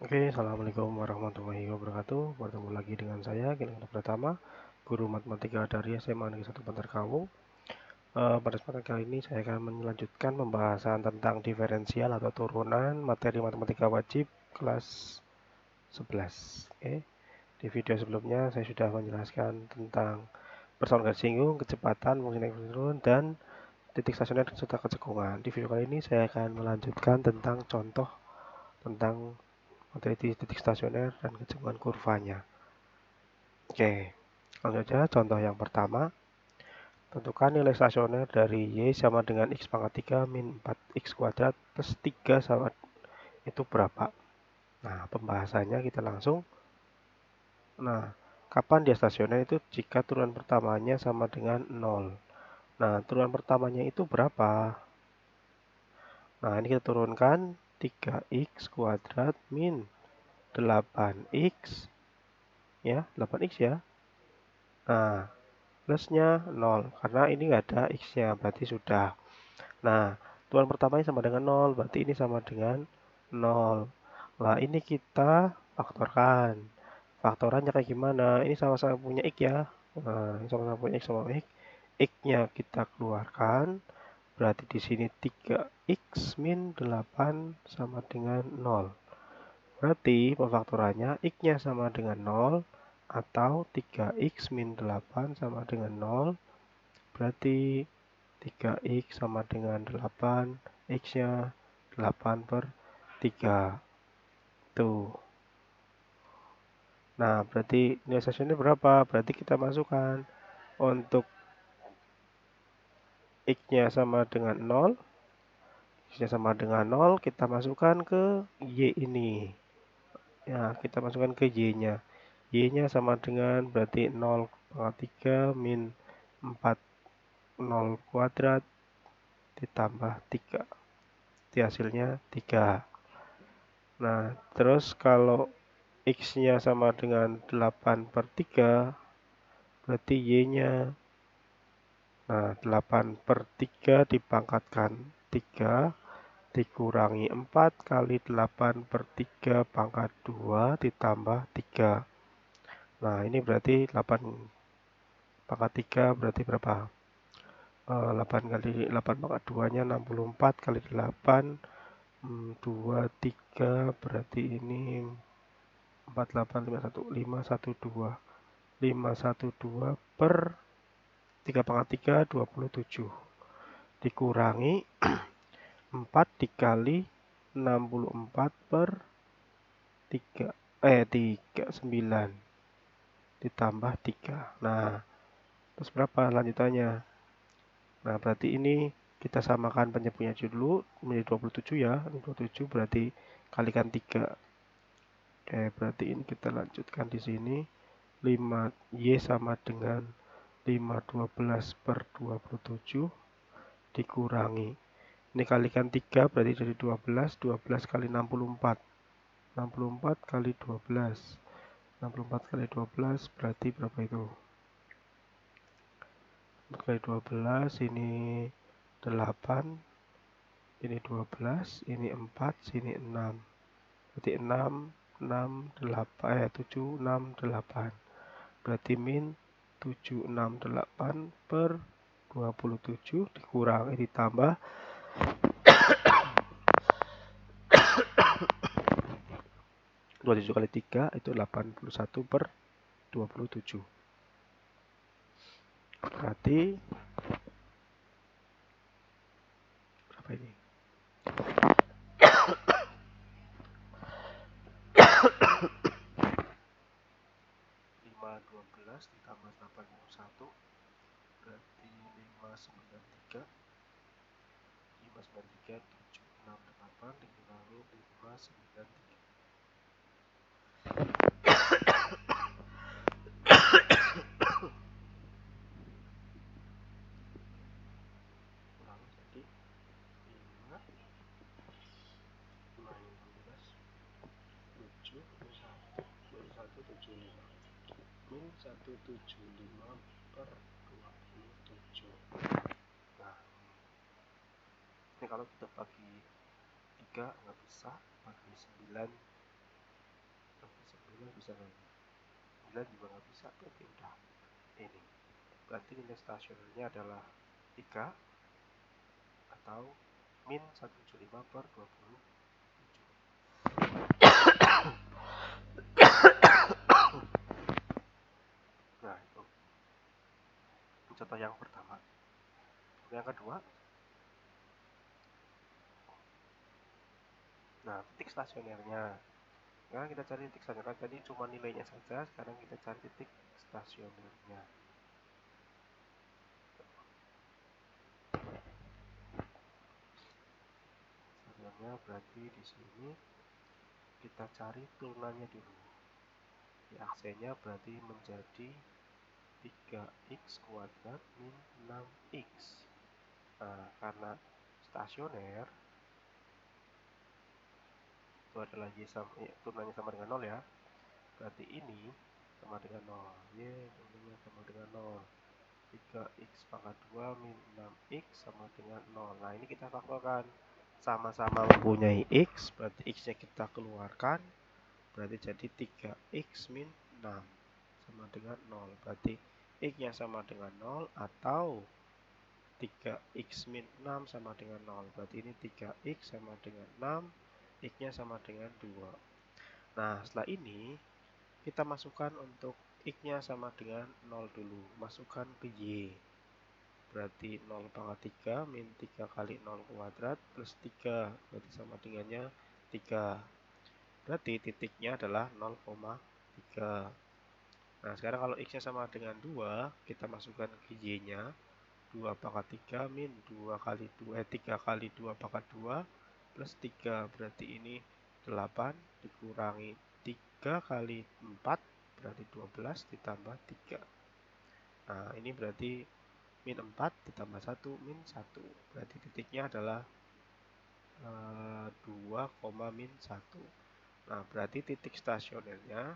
Oke, assalamualaikum warahmatullahi wabarakatuh. Bertemu lagi dengan saya, Gilang Pratama, guru matematika dari SMA Negeri 1 Bantar Kaung. Pada kesempatan kali ini saya akan melanjutkan pembahasan tentang diferensial atau turunan materi matematika wajib kelas 11. Oke, di video sebelumnya saya sudah menjelaskan tentang persamaan garis singgung, kecepatan, fungsi naik fungsi turun, dan titik stasioner serta kecekungan. Di video kali ini saya akan melanjutkan tentang contoh tentang materi titik stasioner dan kecekungan kurvanya. Oke, langsung saja contoh yang pertama. Tentukan nilai stasioner dari Y sama dengan X pangkat 3 min 4X kuadrat plus 3 sama itu berapa? Nah, pembahasannya kita langsung. Nah, kapan dia stasioner itu jika turunan pertamanya sama dengan 0. Nah, turunan pertamanya itu berapa? Nah, ini kita turunkan 3X kuadrat min 8X. Ya, 8X ya. Nah, plusnya 0 karena ini nggak ada X-nya, berarti sudah. Nah, turunan pertamanya sama dengan 0, berarti ini sama dengan 0. Nah, ini kita faktorkan. Faktorannya kayak gimana? Ini sama-sama punya X ya. Nah, ini sama-sama punya X sama X. X-nya kita keluarkan, berarti di sini 3X min 8 sama dengan 0. Berarti pemfaktorannya X-nya sama dengan 0 atau 3X min 8 sama dengan 0. Berarti 3X sama dengan 8, X-nya 8 per 3. Tuh. Nah, berarti nilai stasioner berapa? Berarti kita masukkan untuk X-nya sama dengan 0. X-nya sama dengan 0, kita masukkan ke Y ini. Ya, kita masukkan ke Y-nya. Y-nya sama dengan berarti 0 pangkat 3 min 4 0 kuadrat ditambah 3. Jadi hasilnya 3. Nah, terus kalau X-nya sama dengan 8 per 3, berarti Y-nya. Nah, 8 per 3 dipangkatkan 3, dikurangi 4 kali 8 per 3 pangkat 2 ditambah 3. Nah, ini berarti 8 pangkat 3 berarti berapa? 8 kali 8 pangkat 2-nya 64 kali 8, 2, 3, berarti ini 48, 51, 512 per 3 pangkat 3, 27. Dikurangi 4 dikali 64 per 3, 39 ditambah 3. Nah, terus berapa lanjutannya? Nah, berarti ini kita samakan penyebutnya dulu menjadi 27 ya. 27 berarti kalikan 3. Oke, berarti ini kita lanjutkan di sini. 5Y sama dengan 512 per 27 dikurangi. Ini kalikan 3 berarti jadi 12. 12 kali 64. 64 kali 12. 64 kali 12 berarti berapa itu? 4 kali 12 ini 8. Ini 12. Ini 4. Sini 6. Berarti 6, 6, 8, 7, 6, 8. Berarti min 768 per 27 dikurangi ditambah 27 kali 3 itu 81 per 27. Berarti berapa ini? 512 ditambah 81 berarti 593. 593 768 dikurangi 593. Kurang jadi 5 15 7 175 min 175 per 27. Nah, ini kalau kita bagi 3 nggak bisa, bagi 9 bisa 9 juga nggak bisa, berarti udah ini. Berarti nilai stasionernya adalah 3 atau min 175 per 27. Nah, itu contoh yang pertama. Yang kedua, nah titik stasionernya. Sekarang kita cari titik stasioner. Tadi cuma nilainya saja, sekarang kita cari titik stasionernya. Stasionernya berarti di sini kita cari turunannya dulu. Di aksennya berarti menjadi 3x kuadrat min 6x. Nah, karena stasioner itu adalah y sama, turunannya sama dengan 0 ya. Berarti ini sama dengan 0. Y turunannya sama dengan 0. 3x pangkat 2 min 6x sama dengan 0. Nah, ini kita faktorkan. Sama-sama mempunyai x, berarti x-nya kita keluarkan. Berarti jadi 3x min 6 sama dengan 0. Berarti x-nya sama dengan 0 atau 3x min 6 sama dengan 0. Berarti ini 3x sama dengan 6, x-nya sama dengan 2. Nah, setelah ini kita masukkan untuk x-nya sama dengan 0 dulu. Masukkan ke y. Berarti 0 pangkat 3 min 3 kali 0 kuadrat plus 3. Berarti sama dengannya 3. Berarti titiknya adalah 0,3. Nah, sekarang kalau x-nya sama dengan 2, kita masukkan ke y-nya. 2 pangkat 3 min 2 kali 2, 3 kali 2 pangkat 2 plus 3. Berarti ini 8 dikurangi 3 kali 4, berarti 12 ditambah 3. Nah, ini berarti min 4 ditambah 1 min 1. Berarti titiknya adalah 2, min 1. Nah, berarti titik stasionernya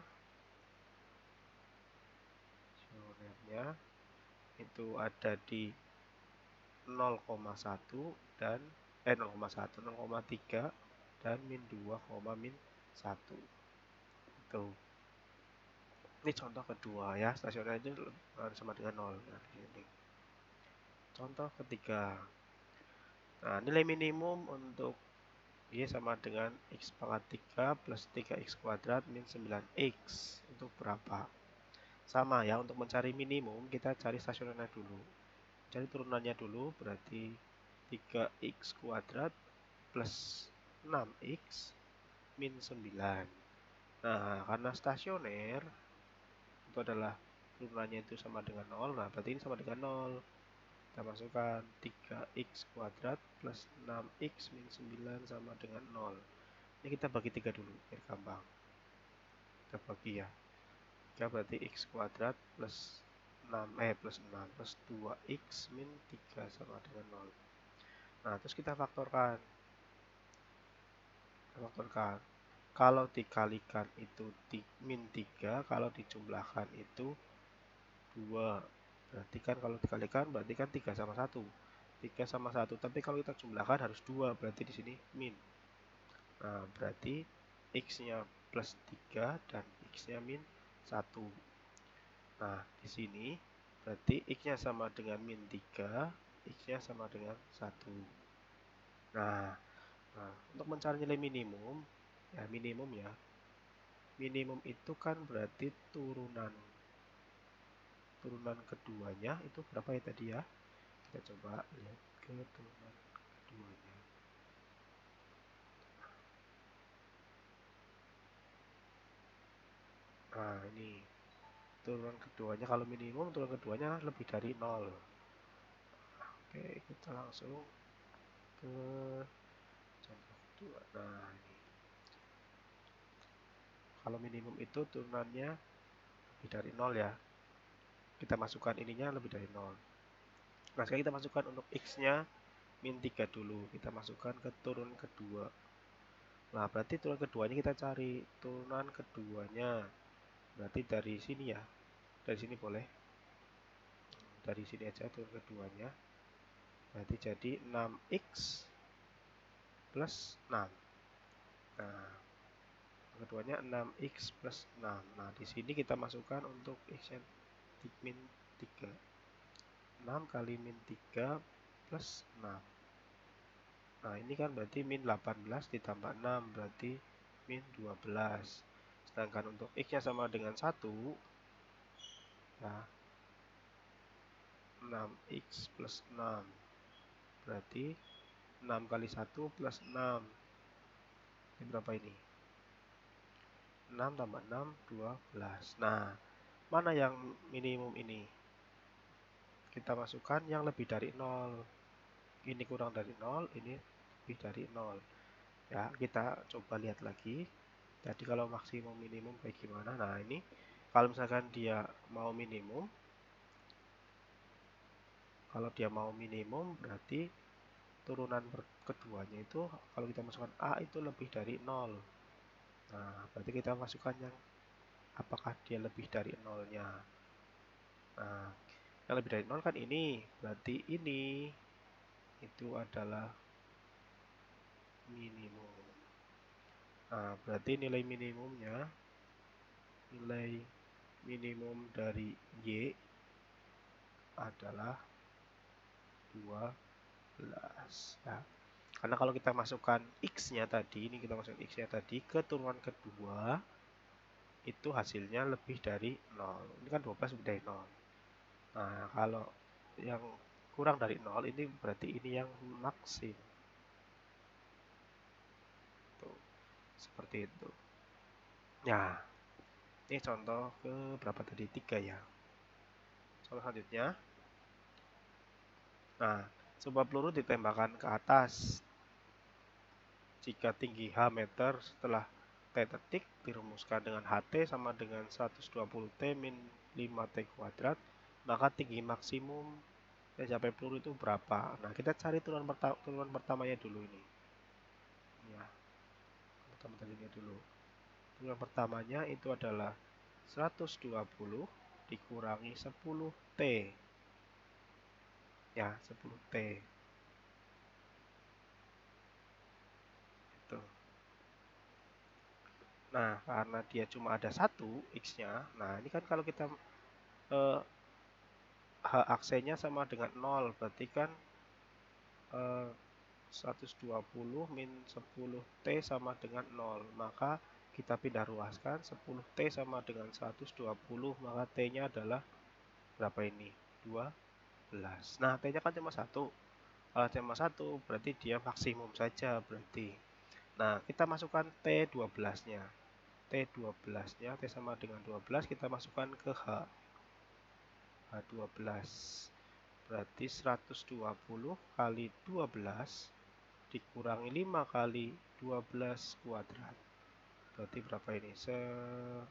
itu ada di 0,1 dan 0,1, 0,3 dan min 2, min 1. Itu. Ini contoh kedua ya, stasioner itu sama dengan 0. Nah, ini. Contoh ketiga. Nah, nilai minimum untuk y sama dengan x pangkat 3 plus 3x kuadrat min 9x. Itu berapa? Sama ya, untuk mencari minimum kita cari stasionernya dulu. Cari turunannya dulu, berarti 3x kuadrat plus 6x min 9. Nah, karena stasioner itu adalah turunannya itu sama dengan 0, nah berarti ini sama dengan 0. Kita masukkan 3x kuadrat plus 6x min 9 sama dengan 0. Ini kita bagi 3 dulu, biar gampang. Kita bagi ya. 3 berarti x kuadrat plus 6 plus 2x min 3 sama dengan 0. Nah, terus kita faktorkan. Kalau dikalikan itu min 3, kalau dijumlahkan itu 2. Berarti kan kalau dikalikan berarti kan 3 sama 1. 3 sama 1, tapi kalau kita jumlahkan harus 2, berarti di sini min. Nah, berarti x-nya plus 3 dan x-nya min 1. Nah, di sini berarti x-nya sama dengan min 3, x-nya sama dengan 1. Nah, untuk mencari nilai minimum, ya minimum itu kan berarti turunan keduanya itu berapa ya tadi ya? Kita coba lihat ke turunan keduanya. Nah, ini turunan keduanya, kalau minimum turunan keduanya lebih dari 0. Oke, kita langsung ke contoh kedua. Nah, ini kalau minimum itu turunannya lebih dari 0 ya. Kita masukkan ininya lebih dari 0. Nah, sekarang kita masukkan untuk x-nya min 3 dulu. Kita masukkan ke turun kedua. Nah, berarti turun keduanya kita cari. Turunan keduanya berarti dari sini ya. Dari sini boleh. Dari sini aja turun keduanya. Berarti jadi 6x plus 6. Nah, keduanya 6x plus 6. Nah, di sini kita masukkan untuk x nya min 3. 6 kali min 3 plus 6. Nah, ini kan berarti min 18 ditambah 6 berarti min 12. Sedangkan untuk x-nya sama dengan 1, ya, 6x plus 6. Berarti 6 kali 1 plus 6. Ini berapa ini? 6 tambah 6, 12. Nah, mana yang minimum ini? Kita masukkan yang lebih dari 0. Ini kurang dari 0, ini lebih dari 0. Ya, kita coba lihat lagi. Jadi kalau maksimum minimum kayak gimana? Nah, ini kalau misalkan dia mau minimum, berarti turunan keduanya itu kalau kita masukkan A itu lebih dari 0. Nah, berarti kita masukkan yang apakah dia lebih dari 0-nya. Nah, yang lebih dari 0 kan ini, berarti ini itu adalah minimum. Nah, berarti nilai minimum dari Y adalah 12. Ya. Karena kalau kita masukkan X-nya tadi, ke turunan kedua, itu hasilnya lebih dari 0. Ini kan 12 lebih dari 0. Nah, kalau yang kurang dari 0, ini berarti ini yang maksim. Tuh, seperti itu. Ya, ini contoh ke berapa tadi? 3 ya. Contoh selanjutnya. Nah, sebuah peluru ditembakkan ke atas. Jika tinggi H meter setelah T detik dirumuskan dengan HT sama dengan 120 T min 5 T kuadrat, maka tinggi maksimum yang sampai peluru itu berapa? Nah, kita cari turunan pertamanya dulu ini. Ya, pertama-tama dulu. Turunan pertamanya itu adalah 120 dikurangi 10 T. Ya, 10 T. Itu. Nah, karena dia cuma ada satu X-nya, nah ini kan kalau kita H aksenya sama dengan 0, berarti kan 120 min 10 T sama dengan 0. Maka kita pindah ruaskan, 10 T sama dengan 120, maka T-nya adalah berapa ini? 12. Nah, T-nya kan cuma 1. Kalau cuma 1, berarti dia maksimum saja berarti. Nah, kita masukkan T12-nya. T12-nya, T sama dengan 12, kita masukkan ke H12. Berarti 120 kali 12 dikurangi 5 kali 12 kuadrat. Berarti berapa ini? 12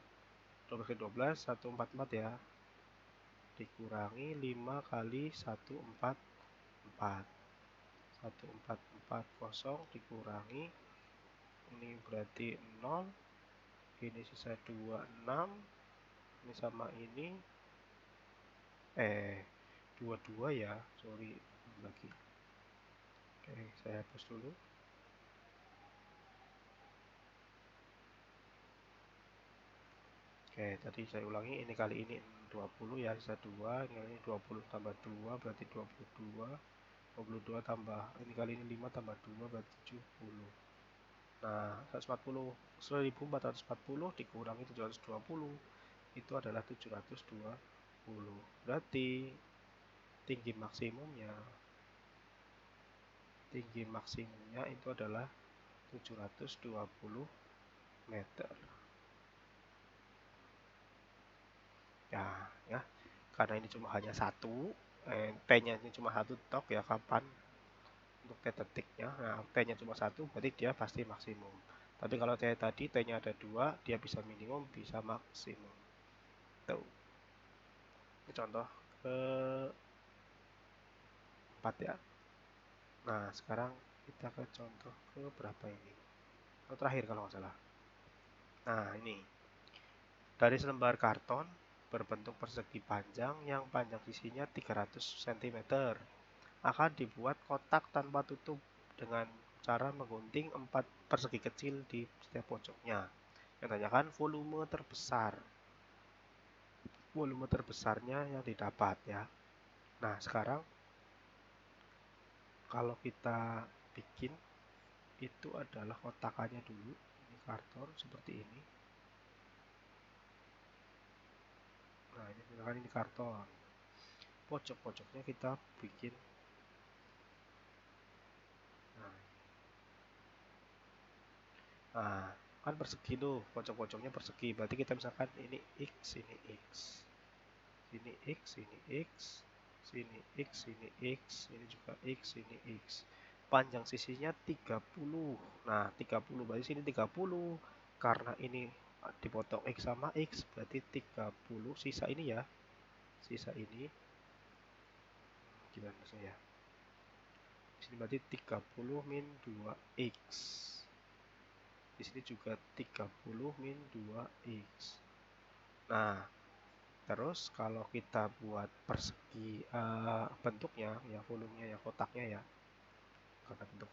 kali 12, 144 ya. Dikurangi 5 kali 144. 1440 dikurangi, ini berarti 0. Ini sisa 26. Ini sama ini. 22 ya. Sorry, lagi. Oke, saya hapus dulu. Oke, tadi saya ulangi, ini kali ini 20 ya, sisa 2, ini 20 tambah 2 berarti 22, 22 tambah, ini kali ini 5 tambah 2 berarti 70. Nah, 1440 dikurangi 720, itu adalah 720. Berarti tinggi maksimumnya itu adalah 720 meter. Ya, karena ini cuma hanya satu, T-nya ini cuma satu tok ya, kapan untuk T detiknya. Nah, T-nya cuma satu, berarti dia pasti maksimum. Tapi kalau T tadi T-nya ada 2, dia bisa minimum, bisa maksimum. Tuh. Ini contoh ke 4 ya. Nah, sekarang kita ke contoh ke berapa ini? Contoh terakhir kalau nggak salah. Nah, ini. Dari selembar karton berbentuk persegi panjang yang panjang sisinya 300 cm akan dibuat kotak tanpa tutup dengan cara menggunting 4 persegi kecil di setiap pojoknya. Yang tanyakan volume terbesar. Volume terbesarnya yang didapat ya. Nah, sekarang kalau kita bikin itu adalah kotakannya dulu. Ini karton seperti ini. Nah, ini misalkan ini karton. Pojok-pojoknya kita bikin. Nah, kan persegi tuh, pojok-pojoknya persegi. Berarti kita misalkan ini X, ini X. Sini X, sini X, sini X, sini X, ini juga X, sini X. Panjang sisinya 30. Nah, 30 berarti sini 30. Karena ini dipotong X sama X, berarti 30. Sisa ini ya. Sisa ini. Gimana saya? Di sini berarti 30 min 2X. Di sini juga 30 min 2X. Nah, terus kalau kita buat persegi bentuknya, ya volumenya ya kotaknya ya. Karena bentuk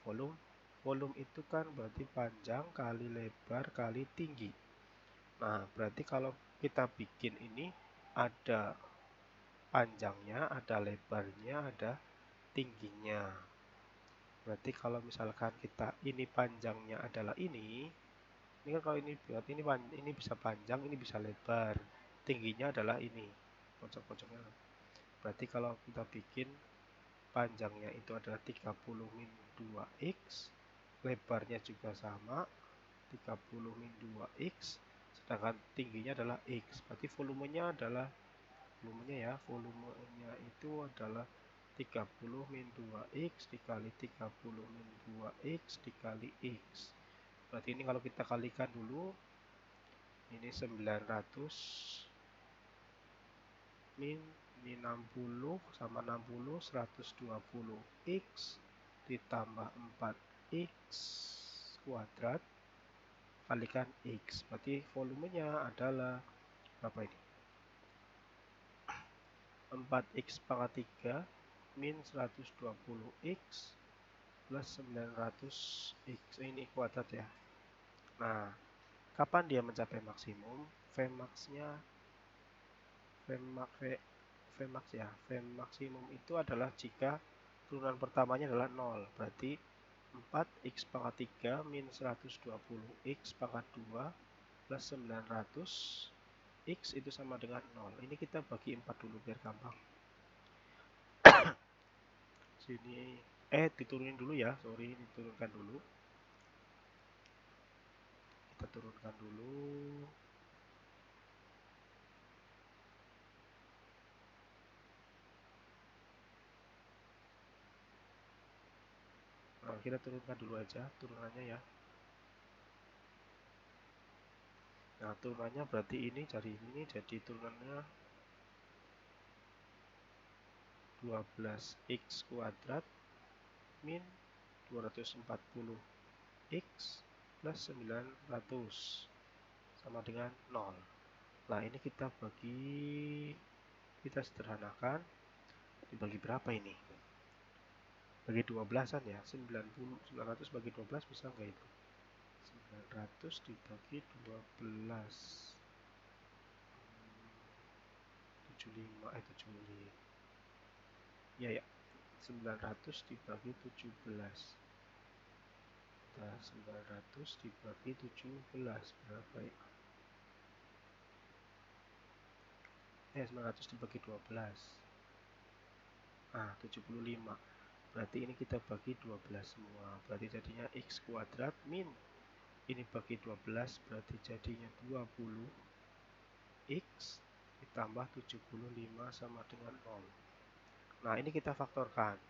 volume itu kan berarti panjang kali lebar kali tinggi. Nah, berarti kalau kita bikin ini ada panjangnya, ada lebarnya, ada tingginya. Berarti kalau misalkan kita ini panjangnya adalah ini kan kalau ini berarti ini bisa panjang, ini bisa lebar. Tingginya adalah ini, pojok-pojoknya. Berarti kalau kita bikin panjangnya itu adalah 30 min 2x, lebarnya juga sama, 30 min 2x, sedangkan tingginya adalah x. Berarti volumenya itu adalah 30 min 2x dikali 30 min 2x dikali x. Berarti ini kalau kita kalikan dulu, ini 900 min 60 sama 60 120 x ditambah 4x kuadrat kalikan x. Berarti volumenya adalah berapa ini? 4x pangkat 3 min 120x plus 900x. Ini kuadrat ya. Nah, kapan dia mencapai maksimum? Vmax ya. Vmaksimum itu adalah jika turunan pertamanya adalah 0. Berarti 4x pangkat 3 min 120x pangkat 2 plus 900 x itu sama dengan 0. Ini kita bagi 4 dulu biar gampang. Sini diturunin dulu ya. Sorry, diturunkan dulu. Kita turunkan dulu. Nah, kita turunkan dulu aja turunannya ya. Nah, turunannya berarti ini jadi turunannya 12x kuadrat min 240x plus 900 sama dengan 0. Nah, ini kita sederhanakan. Dibagi berapa ini? Bagi 12-an ya. 900 bagi 12 bisa nggak itu? 900 dibagi 12 75 ya 900 dibagi 17. Nah, 900 dibagi 17 berapa ya? 900 dibagi 12. Nah, 75. Berarti ini kita bagi 12 semua. Berarti jadinya x kuadrat min ini bagi 12 berarti jadinya 20x ditambah 75 sama dengan 0. Nah, ini kita faktorkan.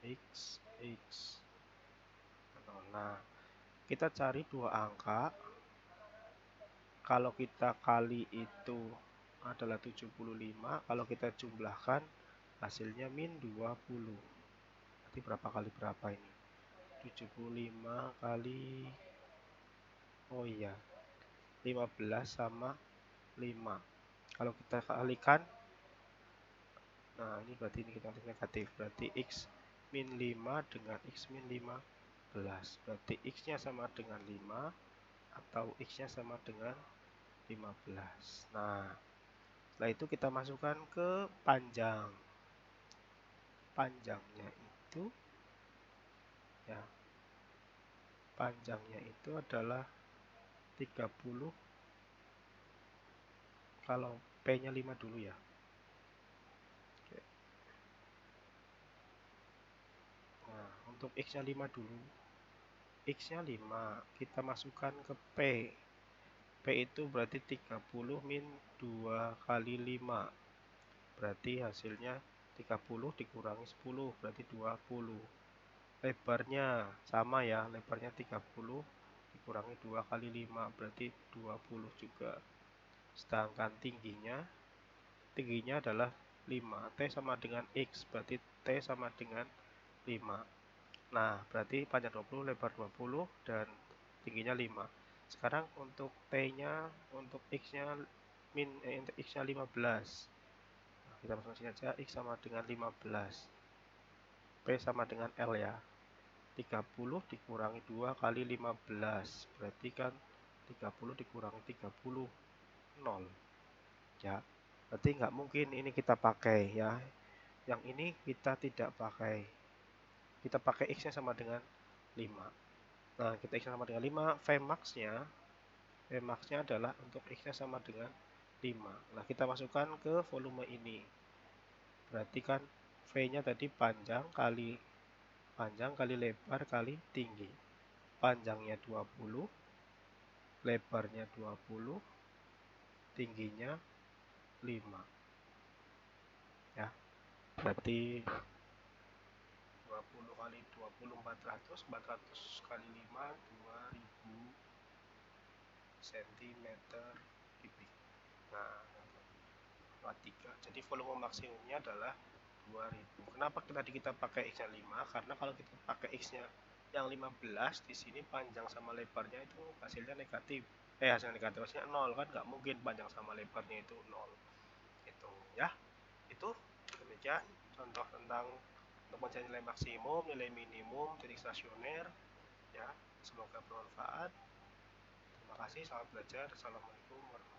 X. Nah, kita cari dua angka. Kalau kita kali itu adalah 75, kalau kita jumlahkan hasilnya min 20. Berarti berapa kali berapa ini? 75 kali 15 sama 5. Kalau kita kalikan, nah ini berarti ini kita negatif. Berarti x min 5 dengan x min 5 Berarti X-nya sama dengan 5 atau X-nya sama dengan 15. Nah, setelah itu kita masukkan ke panjang. Panjangnya itu ya, panjangnya itu adalah 30. Kalau P-nya 5 dulu ya. Oke. Nah, untuk X-nya 5 dulu. X-nya 5, kita masukkan ke P. P itu berarti 30 min 2 kali 5. Berarti hasilnya 30 dikurangi 10, berarti 20. Lebarnya sama ya, lebarnya 30 dikurangi 2 kali 5, berarti 20 juga. Sedangkan tingginya adalah 5. T sama dengan X, berarti T sama dengan 5. Nah, berarti panjang 20, lebar 20, dan tingginya 5. Sekarang untuk T-nya, untuk X-nya untuk X-nya 15. Nah, kita masukkan sini aja, X sama dengan 15. P sama dengan L ya. 30 dikurangi 2 kali 15. Berarti kan 30 dikurangi 30, 0. Ya, berarti nggak mungkin ini kita pakai ya. Yang ini kita tidak pakai. Kita pakai X-nya sama dengan 5. Nah, kita X-nya sama dengan 5, Vmax-nya adalah untuk X-nya sama dengan 5. Nah, kita masukkan ke volume ini. Berarti kan V-nya tadi panjang kali lebar kali tinggi. Panjangnya 20, lebarnya 20, tingginya 5. Ya, berarti 20 kali 20, 400 kali 5, 2000 cm kubik. Nah, 3. Jadi volume maksimumnya adalah 2000. Kenapa tadi kita pakai X-nya 5? Karena kalau kita pakai X-nya yang 15, di sini panjang sama lebarnya itu hasilnya negatif. Hasilnya negatif, hasilnya 0 kan, nggak mungkin panjang sama lebarnya itu 0. Itu ya. Itu demikian contoh tentang untuk mencari nilai maksimum, nilai minimum titik stasioner ya. Semoga bermanfaat. Terima kasih, selamat belajar. Assalamualaikum warahmatullahi wabarakatuh.